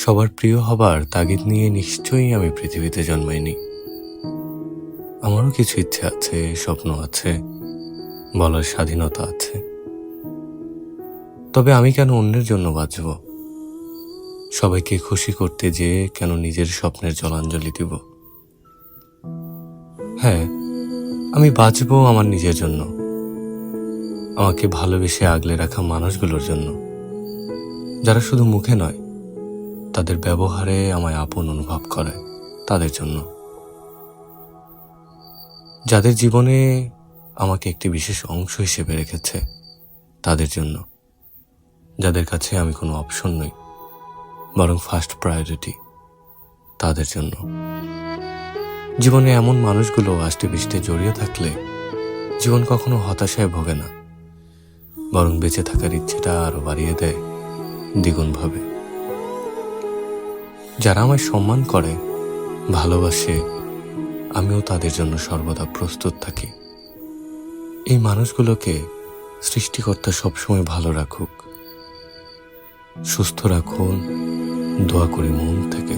সবার প্রিয় হবার তাগিদ নিয়ে নিশ্চয়ই আমি পৃথিবীতে জন্মাইনি। আমারও কিছু ইচ্ছে আছে, স্বপ্ন আছে, বলার স্বাধীনতা আছে। তবে আমি কেন অন্যের জন্য বাঁচব? সবাইকে খুশি করতে যেয়ে কেন নিজের স্বপ্নের জলাঞ্জলি দিব? হ্যাঁ, আমি বাঁচব আমার নিজের জন্য, আমাকে ভালোবেসে আগলে রাখা মানুষগুলোর জন্য, যারা শুধু মুখে নয়, তাদের ব্যবহারে আমায় আপন অনুভব করে, তাদের জন্য। যাদের জীবনে আমাকে একটি বিশেষ অংশ হিসেবে রেখেছে, তাদের জন্য। যাদের কাছে আমি কোনো অপশন নই, বরং ফার্স্ট প্রায়োরিটি, তাদের জন্য। জীবনে এমন মানুষগুলো আষ্টেপৃষ্ঠে জড়িয়ে থাকলে জীবন কখনো হতাশায় ভোগে না, বরং বেঁচে থাকার ইচ্ছেটা আরো বাড়িয়ে দেয় দ্বিগুণভাবে। যারা আমায় সম্মান করে, ভালোবাসে, আমিও তাদের জন্য সর্বদা প্রস্তুত থাকি। এই মানুষগুলোকে সৃষ্টিকর্তা সবসময় ভালো রাখুক, সুস্থ রাখুন, দোয়া করি মন থেকে।